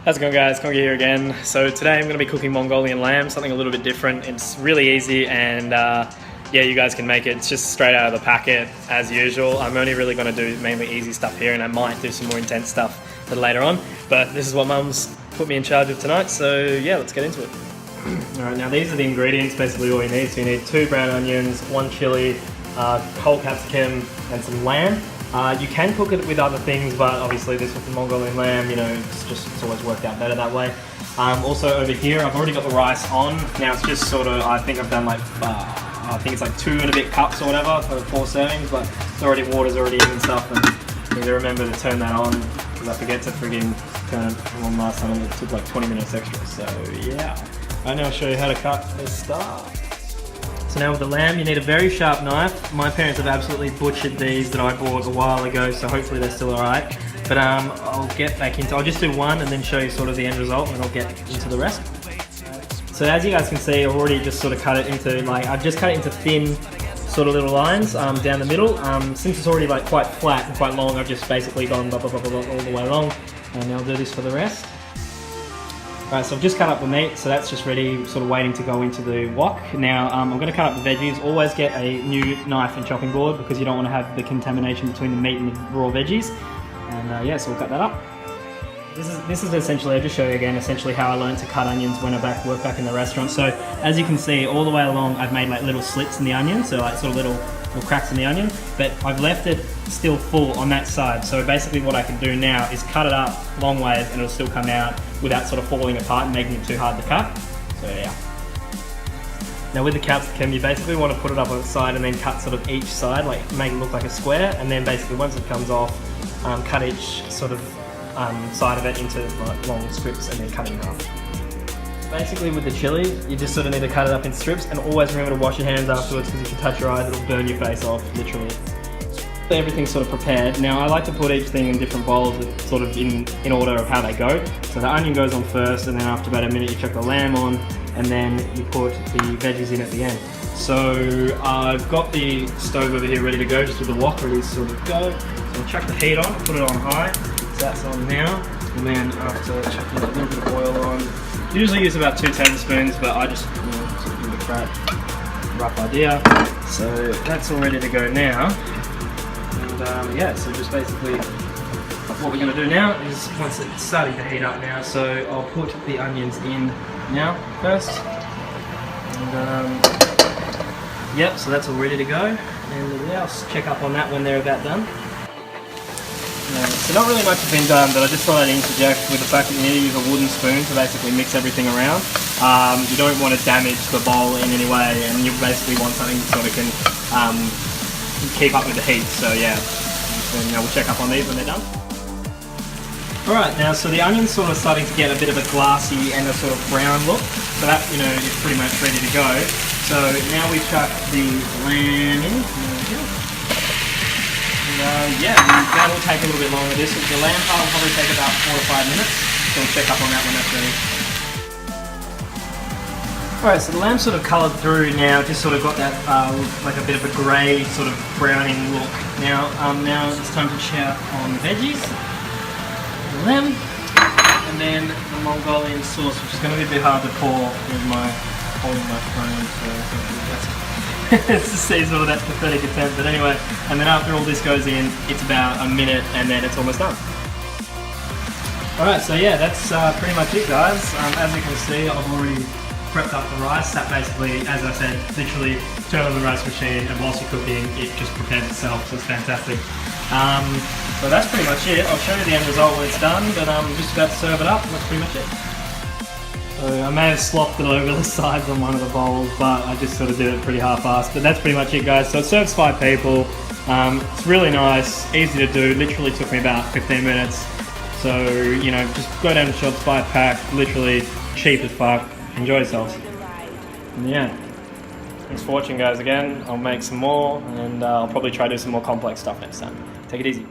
How's it going, guys? Kongi here again. So today I'm going to be cooking Mongolian lamb, something a little bit different. It's really easy and yeah, you guys can make it. It's just straight out of the packet as usual. I'm only really going to do mainly easy stuff here, and I might do some more intense stuff a little later on. But this is what Mum's put me in charge of tonight, so yeah, let's get into it. Alright, now these are the ingredients, basically all you need. So you need 2 brown onions, 1 chili, whole capsicum and some lamb. You can cook it with other things, but obviously this with the Mongolian lamb, you know, it's always worked out better that way. Also over here, I've already got the rice on. Now it's just sort of, I think I've done like, I think it's like 2 and a bit cups or whatever for 4 servings, but it's already, water's already in and stuff, and I need to remember to turn that on, because I forget to friggin' turn it on last time, and it took like 20 minutes extra, so yeah. Right now I'll show you how to cut this stuff. So now with the lamb, you need a very sharp knife. My parents have absolutely butchered these that I bought a while ago, so hopefully they're still alright. But I'll get back into, I'll just do one and then show you sort of the end result, and I'll get into the rest. So as you guys can see, I've already just sort of cut it into, like, I've just cut it into thin sort of little lines down the middle. Since it's already like quite flat and quite long, I've just basically gone blah, blah, blah, blah, all the way along. And I'll do this for the rest. Alright, so I've just cut up the meat, so that's just ready, sort of waiting to go into the wok. Now I'm going to cut up the veggies. Always get a new knife and chopping board, because you don't want to have the contamination between the meat and the raw veggies. And yeah, so we'll cut that up. This is essentially, I'll just show you again, essentially how I learned to cut onions when I worked back in the restaurant. So as you can see, all the way along I've made like little slits in the onion, so like sort of little cracks in the onion, but I've left it still full on that side. So basically what I can do now is cut it up long ways and it'll still come out without sort of falling apart and making it too hard to cut. So yeah. Now with the capsicum, you basically want to put it up on its side and then cut sort of each side, like make it look like a square, and then basically once it comes off, cut each sort of side of it into like long strips and then cut it in half. Basically with the chili, you just sort of need to cut it up in strips, and always remember to wash your hands afterwards, because if you touch your eyes it'll burn your face off, literally. Everything's sort of prepared. Now I like to put each thing in different bowls, sort of in order of how they go. So the onion goes on first, and then after about a minute you chuck the lamb on, and then you put the veggies in at the end. So I've got the stove over here ready to go, just with the wok ready to sort of go. So I'll chuck the heat on, put it on high, so that's on now, and then after chucking a little bit of oil on, usually use about 2 tablespoons, but I just, you know, sort of give it a rough idea. So that's all ready to go now. And yeah, so just basically what we're going to do now is, once it's starting to heat up now, so I'll put the onions in now first. And yep, so that's all ready to go. And yeah, I'll check up on that when they're about done. So not really much has been done, but I just thought I'd interject with the fact that you need to use a wooden spoon to basically mix everything around. You don't want to damage the bowl in any way, and you basically want something that sort of can keep up with the heat. So yeah, then we'll check up on these when they're done. Alright, now so the onion's sort of starting to get a bit of a glassy and a sort of brown look, so that, you know, is pretty much ready to go. So now we chuck the lamb in. Yeah, that'll take a little bit longer. The lamb part will probably take about 4 to 5 minutes, so we'll check up on that when that's ready. Alright, so the lamb's sort of coloured through now, just sort of got that like a bit of a grey sort of browning look. Now it's time to check on the veggies, the lamb, and then the Mongolian sauce, which is going to be a bit hard to pour with my holding my phone, so that's it's to see sort of that pathetic attempt, but anyway. And then after all this goes in, it's about a minute and then it's almost done. Alright, so yeah, that's pretty much it, guys. As you can see, I've already prepped up the rice. That basically, as I said, literally turn on the rice machine, and whilst you're cooking, it just prepares itself, so it's fantastic. So that's pretty much it. I'll show you the end result when it's done, but I'm just about to serve it up, and that's pretty much it. So I may have slopped it over the sides on one of the bowls, but I just sort of did it pretty half-assed. But that's pretty much it, guys. So it serves 5 people. It's really nice, easy to do. Literally took me about 15 minutes. So, you know, just go down to shops, buy a pack. Literally cheap as fuck. Enjoy yourselves. And yeah. Thanks for watching, guys. Again, I'll make some more, and I'll probably try to do some more complex stuff next time. Take it easy.